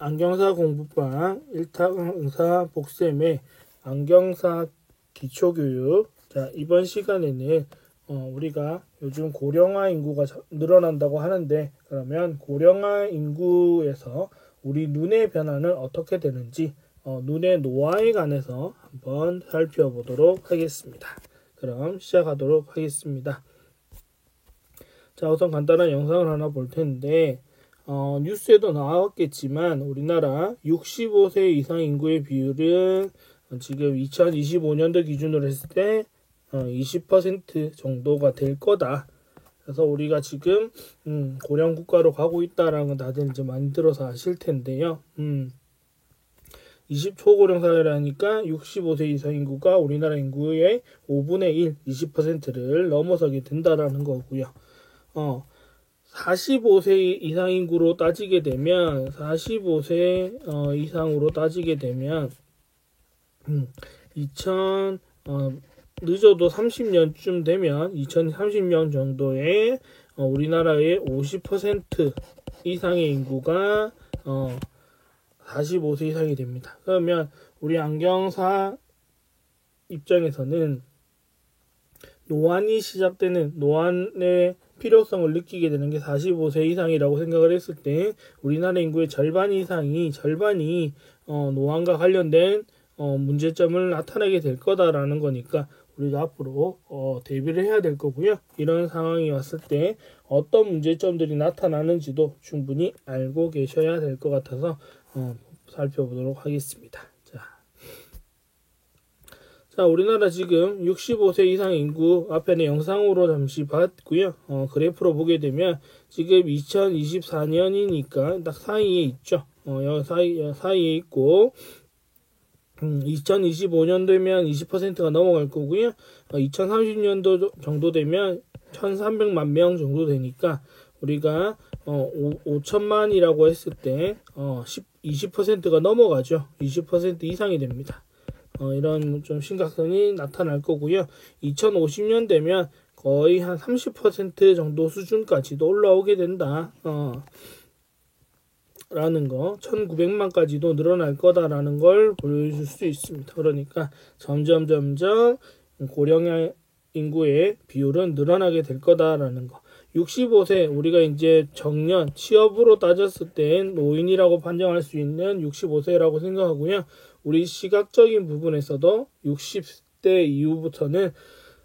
안경사 공부방 1타 강사 복쌤의 안경사 기초교육. 자, 이번 시간에는 우리가 요즘 고령화 인구가 늘어난다고 하는데, 그러면 고령화 인구에서 우리 눈의 변화는 어떻게 되는지, 눈의 노화에 관해서 한번 살펴보도록 하겠습니다. 그럼 시작하도록 하겠습니다. 자, 우선 간단한 영상을 하나 볼 텐데, 뉴스에도 나왔겠지만 우리나라 65세 이상 인구의 비율은 지금 2025년도 기준으로 했을 때 20% 정도가 될 거다. 그래서 우리가 지금 고령 국가로 가고 있다라는 건 다들 이제 많이 들어서 아실 텐데요. 20초고령 사회라니까 65세 이상 인구가 우리나라 인구의 5분의 1, 20%를 넘어서게 된다라는 거고요. 45세 이상 인구로 따지게 되면 45세 이상으로 따지게 되면 늦어도 30년쯤 되면 2030년 정도에 우리나라의 50% 이상의 인구가 45세 이상이 됩니다. 그러면 우리 안경사 입장에서는 노안이 시작되는, 노안의 필요성을 느끼게 되는 게 45세 이상이라고 생각을 했을 때 우리나라 인구의 절반 이상이 노안과 관련된 문제점을 나타내게 될 거다라는 거니까 우리가 앞으로 대비를 해야 될 거고요. 이런 상황이 왔을 때 어떤 문제점들이 나타나는지도 충분히 알고 계셔야 될 것 같아서 살펴보도록 하겠습니다. 자, 우리나라 지금 65세 이상 인구 앞에는 영상으로 잠시 봤고요. 그래프로 보게 되면 지금 2024년이니까 딱 사이에 있죠. 사이에 있고 2025년 되면 20%가 넘어갈 거고요. 2030년도 정도 되면 1,300만 명 정도 되니까 우리가 5천만이라고 했을 때 20%가 넘어가죠. 20% 이상이 됩니다. 이런 좀 심각성이 나타날 거고요. 2050년 되면 거의 한 30% 정도 수준까지도 올라오게 된다. 라는 거, 1900만까지도 늘어날 거다라는 걸 보여줄 수 있습니다. 그러니까 점점 고령 인구의 비율은 늘어나게 될 거다라는 거. 65세, 우리가 이제 정년, 취업으로 따졌을 땐 노인이라고 판정할 수 있는 65세라고 생각하고요. 우리 시각적인 부분에서도 60대 이후부터는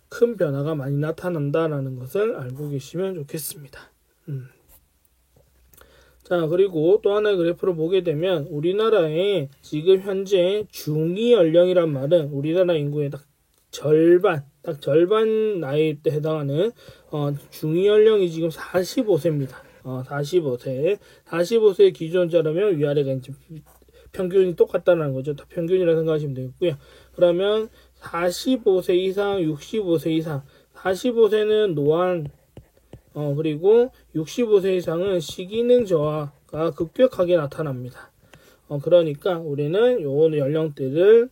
큰 변화가 많이 나타난다라는 것을 알고 계시면 좋겠습니다. 자, 그리고 또 하나의 그래프를 보게 되면 우리나라의 지금 현재 중위 연령이란 말은 우리나라 인구의 딱 절반 나이 때 해당하는 중위 연령이 지금 45세입니다. 45세 기준자라면 위아래가 이제 평균이 똑같다는 거죠. 다 평균이라 생각하시면 되겠고요. 그러면 45세 이상, 65세 이상, 45세는 노안, 그리고 65세 이상은 시기능 저하가 급격하게 나타납니다. 그러니까 우리는 요 연령대를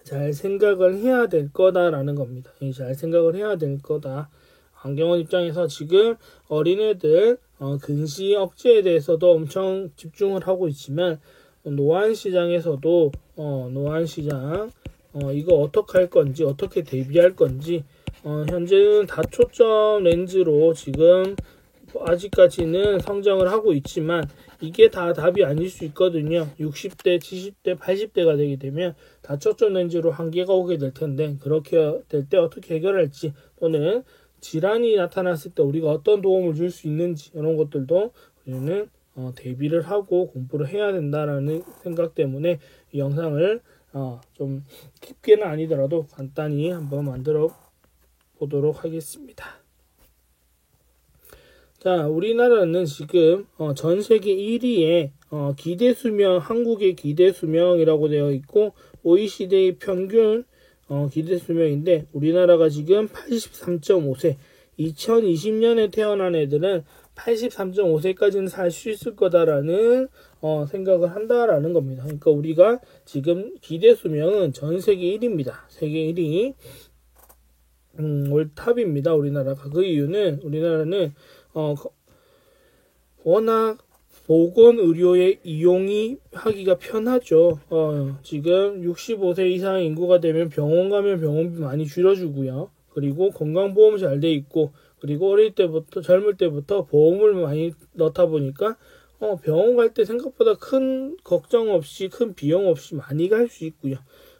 잘 생각을 해야 될 거다라는 겁니다. 잘 생각을 해야 될 거다. 안경원 입장에서 지금 어린애들 근시 억제에 대해서도 엄청 집중을 하고 있지만 노안 시장에서도 노안 시장 이거 어떻게 할 건지, 어떻게 대비할 건지, 현재는 다초점 렌즈로 지금 아직까지는 성장을 하고 있지만 이게 다 답이 아닐 수 있거든요. 60대, 70대, 80대가 되게 되면 다초점 렌즈로 한계가 오게 될 텐데, 그렇게 될 때 어떻게 해결할지, 또는 질환이 나타났을 때 우리가 어떤 도움을 줄 수 있는지, 이런 것들도 우리는 대비를 하고 공부를 해야 된다라는 생각 때문에 이 영상을 좀 깊게는 아니더라도 간단히 한번 만들어 보도록 하겠습니다. 자, 우리나라는 지금 전 세계 1위의 기대수명, 한국의 기대수명이라고 되어 있고 OECD의 평균 기대수명인데 우리나라가 지금 83.5세, 2020년에 태어난 애들은 83.5세까지는 살 수 있을 거다라는 생각을 한다라는 겁니다. 그러니까 우리가 지금 기대수명은 전 세계 1위입니다. 세계 1위. 월탑입니다. 우리나라가. 그 이유는 우리나라는 워낙 보건의료의 이용이 하기가 편하죠. 지금 65세 이상 인구가 되면 병원 가면 병원비 많이 줄여주고요. 그리고 건강보험 잘 돼 있고, 그리고 어릴 때부터, 젊을 때부터 보험을 많이 넣다 보니까 병원 갈 때 생각보다 큰 걱정 없이, 큰 비용 없이 많이 갈 수 있고요.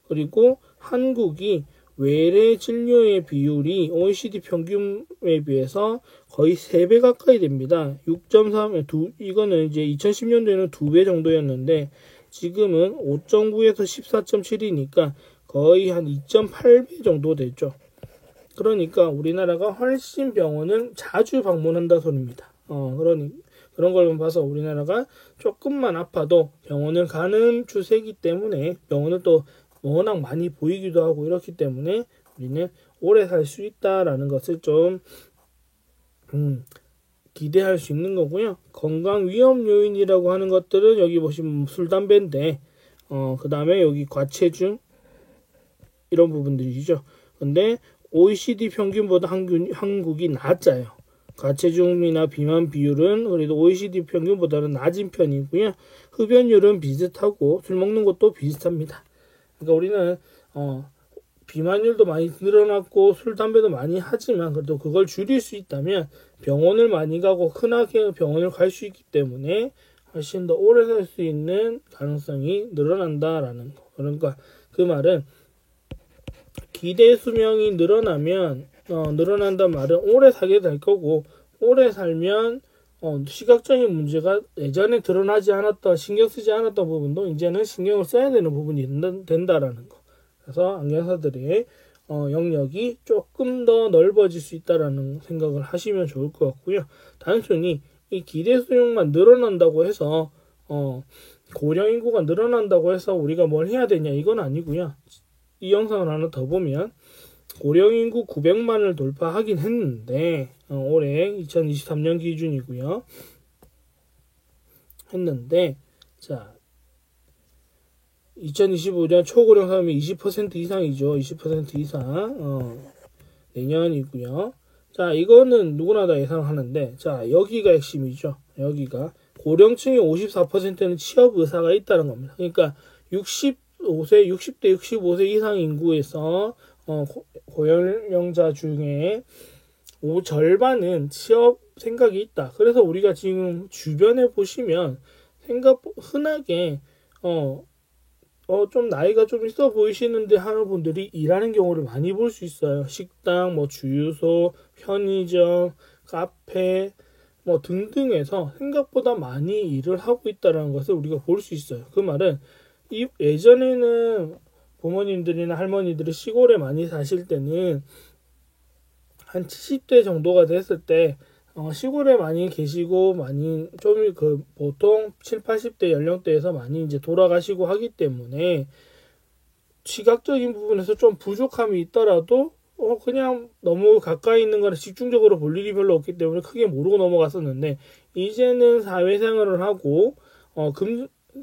그리고 한국이 외래 진료의 비율이 OECD 평균에 비해서 거의 3배 가까이 됩니다. 6.3, 이거는 이제 2010년도에는 2배 정도였는데, 지금은 5.9에서 14.7이니까 거의 한 2.8배 정도 되죠. 그러니까 우리나라가 훨씬 병원을 자주 방문한다 소리입니다. 그런 걸 봐서 우리나라가 조금만 아파도 병원을 가는 추세이기 때문에, 병원을 또 워낙 많이 보이기도 하고 이렇기 때문에 우리는 오래 살 수 있다라는 것을 좀 기대할 수 있는 거고요. 건강 위험 요인이라고 하는 것들은 여기 보시면 술, 담배인데, 그 다음에 여기 과체중 이런 부분들이죠. 근데 OECD 평균보다 한국이 낮아요. 과체중이나 비만 비율은 그래도 OECD 평균보다는 낮은 편이고요. 흡연율은 비슷하고 술 먹는 것도 비슷합니다. 그러니까 우리는 비만율도 많이 늘어났고 술, 담배도 많이 하지만 그래도 그걸 줄일 수 있다면 병원을 많이 가고 흔하게 병원을 갈 수 있기 때문에 훨씬 더 오래 살 수 있는 가능성이 늘어난다라는 거. 그러니까 그 말은 기대 수명이 늘어난단 말은 오래 살게 될 거고, 오래 살면 시각적인 문제가 예전에 드러나지 않았던, 신경 쓰지 않았던 부분도 이제는 신경을 써야 되는 부분이 된다라는 거. 그래서 안경사들의 영역이 조금 더 넓어질 수 있다라는 생각을 하시면 좋을 것 같고요. 단순히 이 기대 수용만 늘어난다고 해서 고령 인구가 늘어난다고 해서 우리가 뭘 해야 되냐, 이건 아니고요. 이 영상을 하나 더 보면 고령 인구 900만을 돌파하긴 했는데, 올해 2023년 기준이고요. 했는데, 자, 2025년 초고령 사람이 20% 이상이죠. 20% 이상. 내년이고요. 자, 이거는 누구나 다 예상하는데, 자, 여기가 핵심이죠. 여기가 고령층의 54%는 취업 의사가 있다는 겁니다. 그러니까 60대, 65세 이상 인구에서 고연령자 중에 절반은 취업 생각이 있다. 그래서 우리가 지금 주변에 보시면 흔하게 좀 나이가 좀 있어 보이시는데 하는 분들이 일하는 경우를 많이 볼 수 있어요. 식당, 주유소, 편의점, 카페 등등에서 생각보다 많이 일을 하고 있다는 것을 우리가 볼 수 있어요. 그 말은 예전에는 부모님들이나 할머니들이 시골에 많이 사실 때는 한 70대 정도가 됐을 때 시골에 많이 계시고 많이 보통 7, 80대 연령대에서 많이 이제 돌아가시고 하기 때문에 시각적인 부분에서 좀 부족함이 있더라도 그냥 너무 가까이 있는 거를 집중적으로 볼 일이 별로 없기 때문에 크게 모르고 넘어갔었는데, 이제는 사회생활을 하고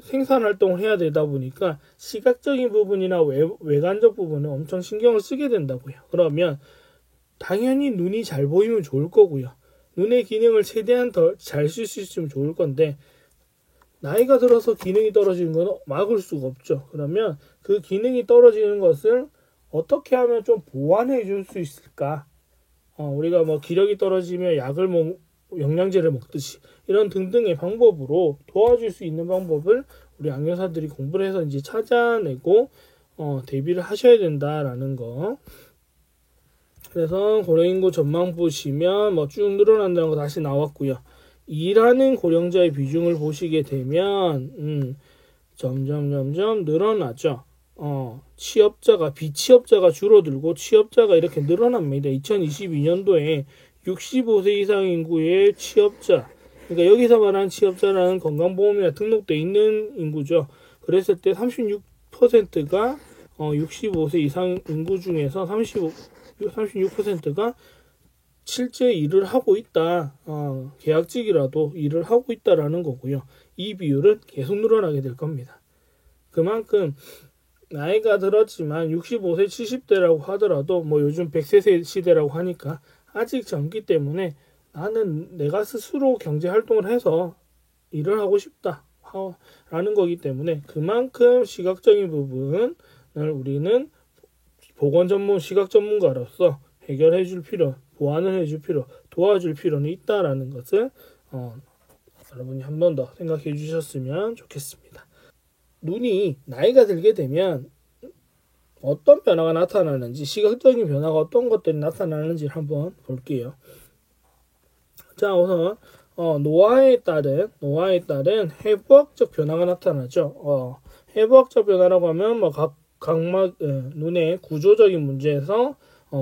생산 활동을 해야 되다 보니까 시각적인 부분이나 외관적 부분에 엄청 신경을 쓰게 된다고요. 그러면 당연히 눈이 잘 보이면 좋을 거고요. 눈의 기능을 최대한 더 잘 쓸 수 있으면 좋을 건데, 나이가 들어서 기능이 떨어지는 건 막을 수가 없죠. 그러면 그 기능이 떨어지는 것을 어떻게 하면 좀 보완해 줄 수 있을까? 우리가 기력이 떨어지면 영양제를 먹듯이 이런 등등의 방법으로 도와줄 수 있는 방법을 우리 안경사들이 공부를 해서 이제 찾아내고 대비를 하셔야 된다라는 거. 그래서 고령인구 전망 보시면 쭉 늘어난다는 거 다시 나왔고요. 일하는 고령자의 비중을 보시게 되면 점점 늘어나죠. 비취업자가 줄어들고 취업자가 이렇게 늘어납니다. 2022년도에 65세 이상 인구의 취업자, 그러니까 여기서 말하는 취업자라는 건강보험이나 등록돼 있는 인구죠. 그랬을 때 36%가 65세 이상 인구 중에서 36%가 실제 일을 하고 있다. 계약직이라도 일을 하고 있다라는 거고요. 이 비율은 계속 늘어나게 될 겁니다. 그만큼 나이가 들었지만 65세, 70대라고 하더라도 요즘 100세 시대라고 하니까 아직 젊기 때문에 나는 내가 스스로 경제활동을 해서 일을 하고 싶다 라는 거기 때문에 그만큼 시각적인 부분을 우리는 보건 전문 시각 전문가로서 해결해 줄 필요, 보완을 해줄 필요, 도와줄 필요는 있다라는 것을 여러분이 한 번 더 생각해 주셨으면 좋겠습니다. 눈이 나이가 들게 되면 어떤 변화가 나타나는지, 시각적인 변화가 어떤 것들이 나타나는지 한번 볼게요. 자, 우선 노화에 따른 해부학적 변화가 나타나죠. 해부학적 변화라고 하면 뭐 각막 눈의 구조적인 문제에서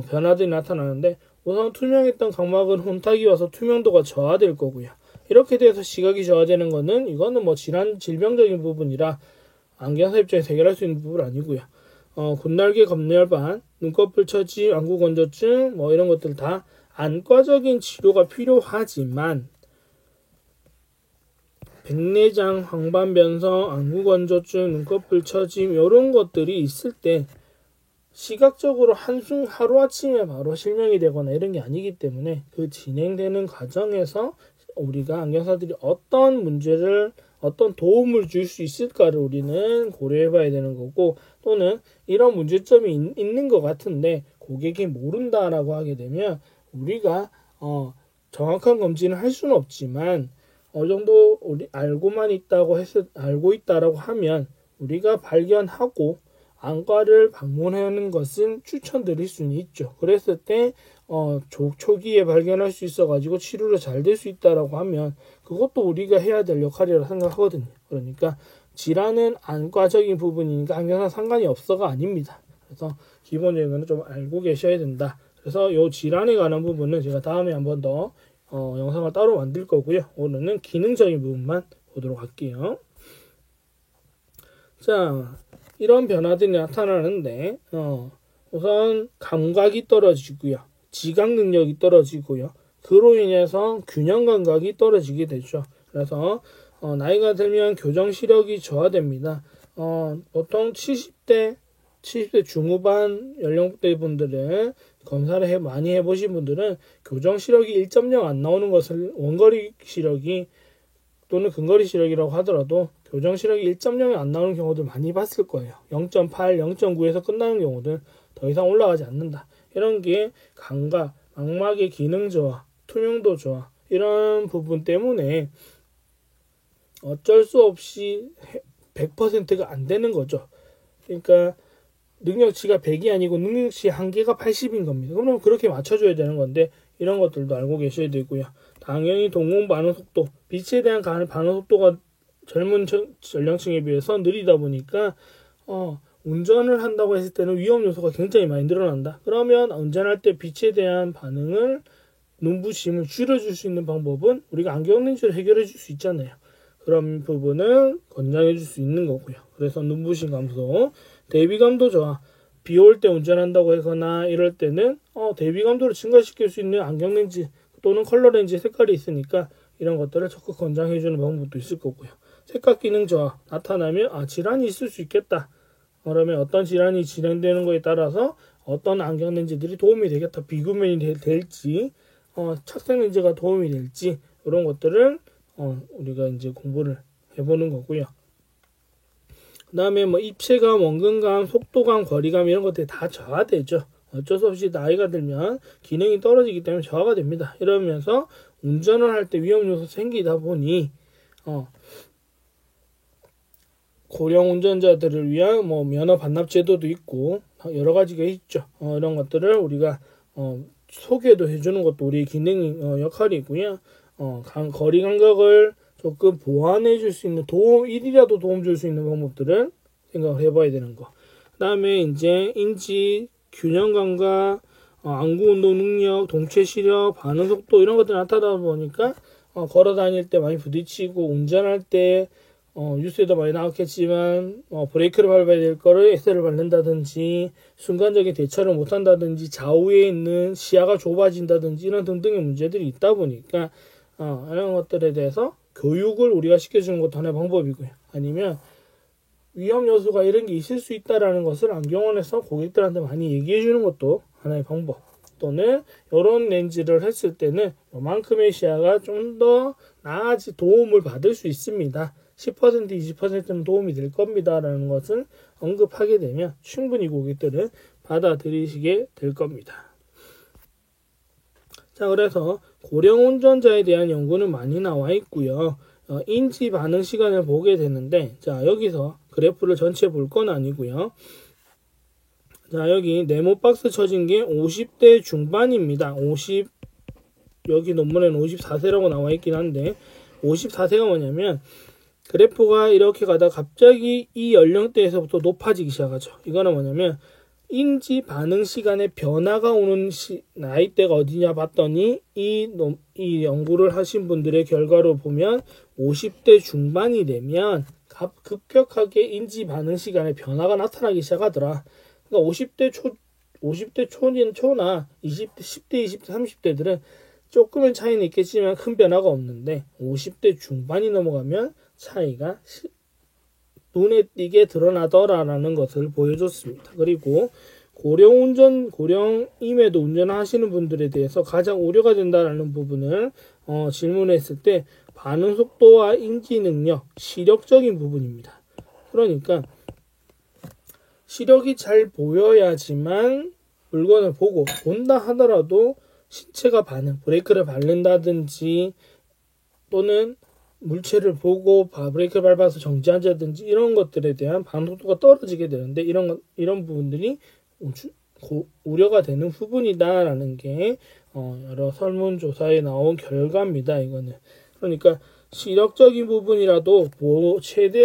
변화들이 나타나는데, 우선 투명했던 각막은 혼탁이 와서 투명도가 저하될 거고요. 이렇게 돼서 시각이 저하되는 거는 이거는 뭐 질병적인 부분이라 안경사 입장에서 해결할 수 있는 부분 아니고요. 곤날개 검열반, 눈꺼풀 처짐, 안구 건조증 뭐 이런 것들 다 안과적인 치료가 필요하지만 백내장, 황반변성, 안구 건조증, 눈꺼풀 처짐 이런 것들이 있을 때 시각적으로 하루아침에 바로 실명이 되거나 이런 게 아니기 때문에 그 진행되는 과정에서 우리가 안경사들이 어떤 도움을 줄 수 있을까를 우리는 고려해 봐야 되는 거고, 또는 이런 문제점이 있는 것 같은데 고객이 모른다라고 하게 되면 우리가 정확한 검진을 할 수는 없지만 어느 정도 우리 알고 있다라고 하면 우리가 발견하고 안과를 방문하는 것은 추천드릴 수는 있죠. 그랬을 때 초기에 발견할 수 있어가지고 치료가 잘 될 수 있다라고 하면 그것도 우리가 해야 될 역할이라고 생각하거든요. 그러니까 질환은 안과적인 부분이니까 안경사 상관이 없어가 아닙니다. 그래서 기본적인 좀 알고 계셔야 된다. 그래서 이 질환에 관한 부분은 제가 다음에 한 번 더 영상을 따로 만들 거고요. 오늘은 기능적인 부분만 보도록 할게요. 자, 이런 변화들이 나타나는데 우선 감각이 떨어지고요. 지각 능력이 떨어지고요. 그로 인해서 균형 감각이 떨어지게 되죠. 그래서 나이가 들면 교정 시력이 저하됩니다. 보통 70대 중후반 연령대 분들은 검사를 많이 해보신 분들은 교정 시력이 1.0 안 나오는 것을 원거리 시력이 또는 근거리 시력이라고 하더라도 교정 시력이 1.0이 안 나오는 경우들 많이 봤을 거예요. 0.8, 0.9에서 끝나는 경우들 더 이상 올라가지 않는다. 이런 게 감각, 망막의 기능 저하, 투명도 저하 이런 부분 때문에 어쩔 수 없이 100%가 안 되는 거죠. 그러니까 능력치가 100이 아니고 능력치 한계가 80인 겁니다. 그럼 그렇게 맞춰줘야 되는 건데 이런 것들도 알고 계셔야 되고요. 당연히 동공 반응 속도, 빛에 대한 반응 속도가 젊은 연령층에 비해서 느리다 보니까 운전을 한다고 했을 때는 위험 요소가 굉장히 많이 늘어난다. 그러면 운전할 때 빛에 대한 반응을 눈부심을 줄여줄 수 있는 방법은 우리가 안경 렌즈를 해결해 줄 수 있잖아요. 그런 부분을 권장해 줄 수 있는 거고요. 그래서 눈부심 감소, 대비감도 저하, 비 올 때 운전한다고 하거나 이럴 때는 대비감도를 증가시킬 수 있는 안경 렌즈 또는 컬러 렌즈 색깔이 있으니까 이런 것들을 적극 권장해 주는 방법도 있을 거고요. 색각 기능 저하 나타나면 질환이 있을 수 있겠다. 그러면 어떤 질환이 진행되는 거에 따라서 어떤 안경 렌즈들이 도움이 되겠다. 비구면이 될지 착색 렌즈가 도움이 될지 이런 것들을 우리가 이제 공부를 해보는 거고요. 그 다음에 입체감, 원근감, 속도감, 거리감 이런 것들이 다 저하되죠. 어쩔 수 없이 나이가 들면 기능이 떨어지기 때문에 저하가 됩니다. 이러면서 운전을 할 때 위험 요소 생기다 보니 고령 운전자들을 위한 면허 반납 제도도 있고 여러 가지가 있죠. 이런 것들을 우리가 소개도 해주는 것도 우리의 기능 역할이고요. 거리 감각을 조금 보완해 줄 수 있는 일이라도 도움 줄 수 있는 방법들을 생각을 해봐야 되는 거. 그 다음에 이제 인지, 균형 감각, 안구 운동 능력, 동체 시력, 반응 속도 이런 것들이 나타나다 보니까 걸어 다닐 때 많이 부딪히고 운전할 때 뉴스에도 많이 나왔겠지만 브레이크를 밟아야 될 거를 엑셀을 밟는다든지 순간적인 대처를 못한다든지 좌우에 있는 시야가 좁아진다든지 이런 등등의 문제들이 있다 보니까 이런 것들에 대해서 교육을 우리가 시켜주는 것도 하나의 방법이고요. 아니면 위험 요소가 이런 게 있을 수 있다라는 것을 안경원에서 고객들한테 많이 얘기해 주는 것도 하나의 방법. 또는 이런 렌즈를 했을 때는 요만큼의 시야가 좀 더 도움을 받을 수 있습니다. 10% 20%는 도움이 될 겁니다 라는 것을 언급하게 되면 충분히 고객들은 받아들이시게 될 겁니다. 자, 그래서 고령 운전자에 대한 연구는 많이 나와 있고요. 인지 반응 시간을 보게 되는데, 자, 여기서 그래프를 전체 볼 건 아니고요. 자, 여기 네모 박스 쳐진 게 50대 중반입니다. 여기 논문에는 54세라고 나와 있긴 한데, 54세가 뭐냐면, 그래프가 이렇게 가다 갑자기 이 연령대에서부터 높아지기 시작하죠. 이거는 뭐냐면, 인지 반응 시간에 변화가 오는 나이대가 어디냐 봤더니 이 연구를 하신 분들의 결과로 보면 50대 중반이 되면 급격하게 인지 반응 시간에 변화가 나타나기 시작하더라. 그러니까 50대 초나 20대, 10대, 20대, 30대들은 조금의 차이는 있겠지만 큰 변화가 없는데 50대 중반이 넘어가면 차이가 눈에 띄게 드러나더라라는 것을 보여줬습니다. 그리고 고령임에도 운전하시는 분들에 대해서 가장 우려가 된다라는 부분을 질문했을 때 반응 속도와 인지 능력, 시력적인 부분입니다. 그러니까 시력이 잘 보여야지만 물건을 본다 하더라도 신체가 브레이크를 밟는다든지 또는 물체를 보고 브레이크를 밟아서 정지한다든지 이런 것들에 대한 반응 속도가 떨어지게 되는데 이런 부분들이 우려가 되는 부분이다라는 게 여러 설문조사에 나온 결과입니다. 이거는 그러니까 시력적인 부분이라도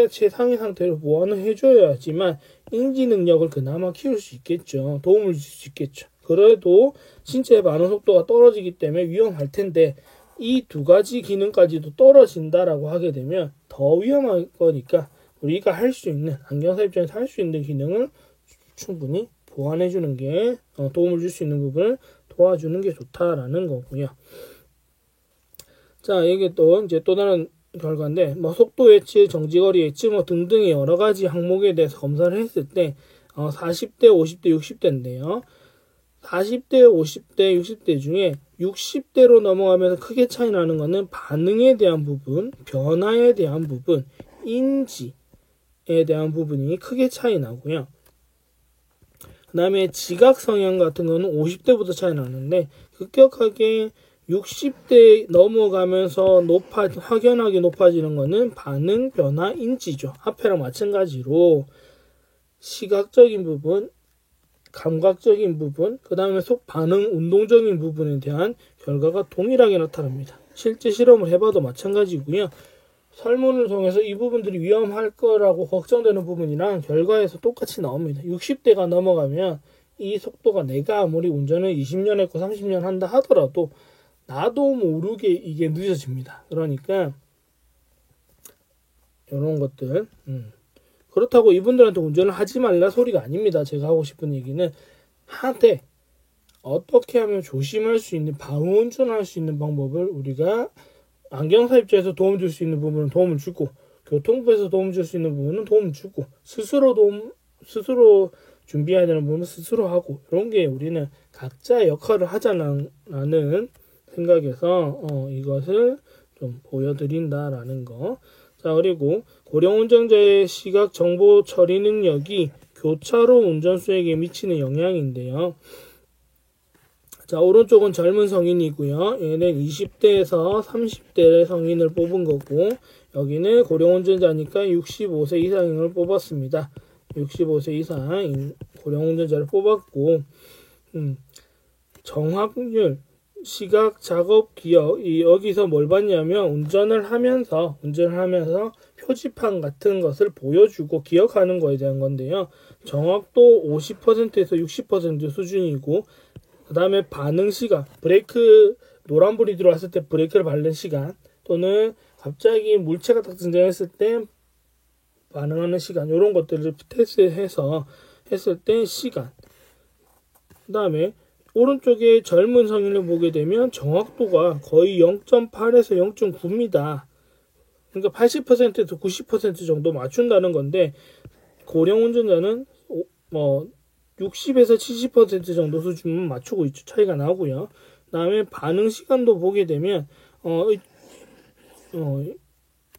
최상의 상태로 보완을 해줘야지만 인지 능력을 그나마 키울 수 있겠죠. 도움을 줄 수 있겠죠. 그래도 신체의 반응 속도가 떨어지기 때문에 위험할 텐데 이 두 가지 기능까지도 떨어진다라고 하게 되면 더 위험할 거니까 우리가 할 수 있는 안경사 입장에서 할 수 있는 기능을 충분히 보완해 주는 게 도움을 줄 수 있는 부분을 도와주는 게 좋다라는 거고요. 자, 이게 또 다른 결과인데 속도 예측, 정지거리 예측 등등의 여러 가지 항목에 대해서 검사를 했을 때 40대, 50대, 60대인데요. 40대, 50대, 60대 중에 60대로 넘어가면서 크게 차이 나는 것은 반응에 대한 부분, 변화에 대한 부분, 인지에 대한 부분이 크게 차이 나고요. 그 다음에 지각 성향 같은 거는 50대부터 차이 나는데 급격하게 60대 넘어가면서 확연하게 높아지는 거는 반응, 변화, 인지죠. 앞에랑 마찬가지로 시각적인 부분, 감각적인 부분, 그 다음에 반응, 운동적인 부분에 대한 결과가 동일하게 나타납니다. 실제 실험을 해봐도 마찬가지고요. 설문을 통해서 이 부분들이 위험할 거라고 걱정되는 부분이랑 결과에서 똑같이 나옵니다. 60대가 넘어가면 이 속도가 내가 아무리 운전을 20년 했고 30년 한다 하더라도 나도 모르게 이게 늦어집니다. 그러니까 이런 것들 그렇다고 이분들한테 운전을 하지 말라 소리가 아닙니다. 제가 하고 싶은 얘기는 어떻게 하면 조심할 수 있는 방어 운전할 수 있는 방법을 우리가 안경사 입장에서 도움 줄 수 있는 부분은 도움을 주고 교통부에서 도움 줄 수 있는 부분은 도움을 주고 스스로 준비해야 되는 부분은 스스로 하고 이런 게 우리는 각자의 역할을 하자라는 생각에서 이것을 좀 보여드린다라는 거. 자, 그리고 고령 운전자의 시각 정보 처리 능력이 교차로 운전수에게 미치는 영향인데요. 자, 오른쪽은 젊은 성인이고요. 얘는 20대에서 30대 성인을 뽑은 거고 여기는 고령 운전자니까 65세 이상을 뽑았습니다. 65세 이상 고령 운전자를 뽑았고 정확률 시각 작업 기억 여기서 뭘 봤냐면 운전을 하면서 표지판 같은 것을 보여주고 기억하는 거에 대한 건데요. 정확도 50%에서 60% 수준이고 그 다음에 반응 시간 브레이크 노란불이 들어왔을 때 브레이크를 밟는 시간 또는 갑자기 물체가 딱 등장했을 때 반응하는 시간 이런 것들을 테스트해서 했을 때 시간 그 다음에 오른쪽에 젊은 성인을 보게 되면 정확도가 거의 0.8에서 0.9입니다. 그러니까 80%에서 90% 정도 맞춘다는 건데 고령 운전자는 60에서 70% 정도 수준만 맞추고 있죠. 차이가 나고요. 그다음에 반응 시간도 보게 되면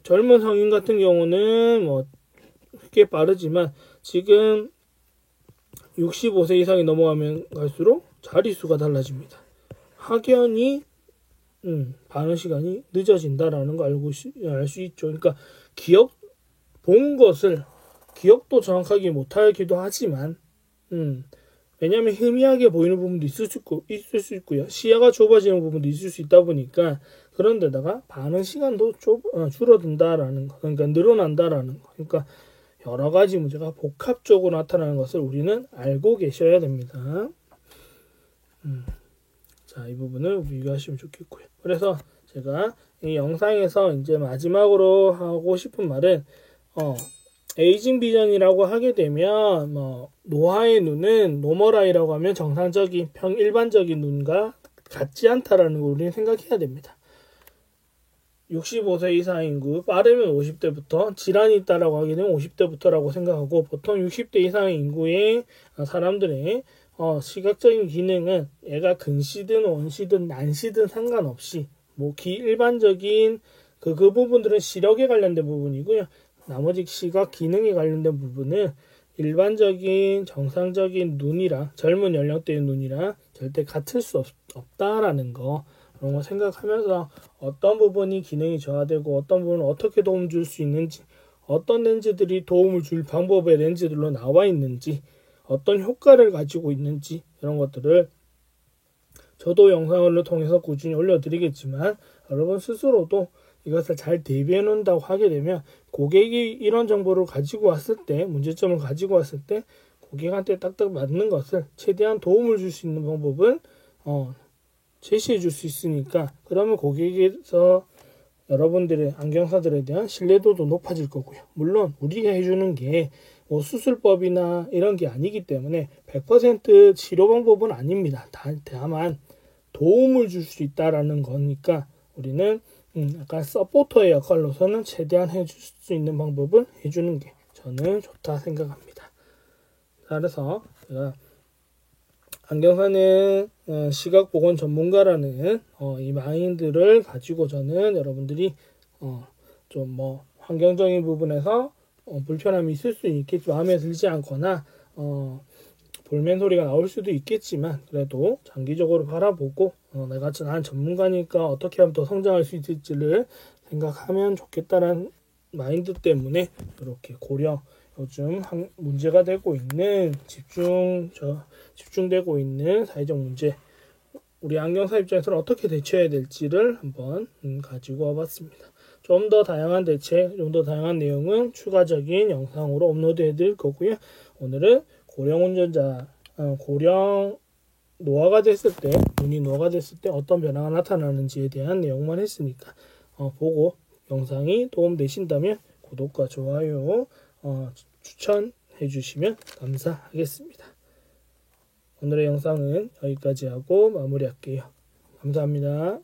젊은 성인 같은 경우는 뭐 꽤 빠르지만 지금 65세 이상이 넘어가면 갈수록 자릿수가 달라집니다. 확연히 반응 시간이 늦어진다라는 거 알 수 있죠. 그러니까 본 것을 기억도 정확하게 못하기도 하지만 왜냐하면 희미하게 보이는 부분도 있을 수 있고요. 시야가 좁아지는 부분도 있을 수 있다 보니까 그런데다가 반응 시간도 줄어든다라는 거, 그러니까 늘어난다라는 거. 그러니까 여러 가지 문제가 복합적으로 나타나는 것을 우리는 알고 계셔야 됩니다. 자, 이 부분을 유의하시면 좋겠고요. 그래서 제가 이 영상에서 이제 마지막으로 하고 싶은 말은 에이징 비전이라고 하게 되면 노화의 눈은 노멀아이라고 하면 정상적인 일반적인 눈과 같지 않다라는 걸 우리는 생각해야 됩니다. 65세 이상 인구 빠르면 50대부터 질환이 있다라고 하게 되면 50대부터라고 생각하고 보통 60대 이상의 인구의 사람들의 시각적인 기능은 얘가 근시든 원시든 난시든 상관없이 일반적인 그 부분들은 시력에 관련된 부분이고요. 나머지 시각 기능에 관련된 부분은 일반적인 정상적인 눈이랑 젊은 연령대의 눈이랑 절대 같을 수 없다라는 거 그런 거 생각하면서 어떤 부분이 기능이 저하되고 어떤 부분은 어떻게 도움 줄 수 있는지 어떤 렌즈들이 도움을 줄 방법의 렌즈들로 나와 있는지 어떤 효과를 가지고 있는지 이런 것들을 저도 영상을 통해서 꾸준히 올려드리겠지만 여러분 스스로도 이것을 잘 대비해 놓는다고 하게 되면 고객이 이런 정보를 가지고 왔을 때 문제점을 가지고 왔을 때 고객한테 딱딱 맞는 것을 최대한 도움을 줄 수 있는 방법을 제시해 줄 수 있으니까 그러면 고객에서 여러분들의 안경사들에 대한 신뢰도도 높아질 거고요. 물론 우리가 해주는 게 수술법이나 이런 게 아니기 때문에 100% 치료 방법은 아닙니다. 다만 도움을 줄 수 있다라는 거니까 우리는 약간 서포터의 역할로서는 최대한 해줄 수 있는 방법을 해주는 게 저는 좋다 생각합니다. 그래서 제가 안경사는 시각보건 전문가라는 이 마인드를 가지고 저는 여러분들이 좀 환경적인 부분에서 불편함이 있을 수 있겠지 마음에 들지 않거나 볼멘 소리가 나올 수도 있겠지만 그래도 장기적으로 바라보고 내가 난 전문가니까 어떻게 하면 더 성장할 수 있을지를 생각하면 좋겠다는 마인드 때문에 이렇게 요즘 문제가 되고 있는 집중되고 있는 사회적 문제 우리 안경사 입장에서는 어떻게 대처해야 될지를 한번 가지고 와봤습니다. 좀 더 다양한 대책, 좀 더 다양한 내용은 추가적인 영상으로 업로드 해드릴 거고요. 오늘은 노화가 됐을 때, 눈이 노화가 됐을 때 어떤 변화가 나타나는지에 대한 내용만 했으니까 보고 영상이 도움되신다면 구독과 좋아요 추천해 주시면 감사하겠습니다. 오늘의 영상은 여기까지 하고 마무리할게요. 감사합니다.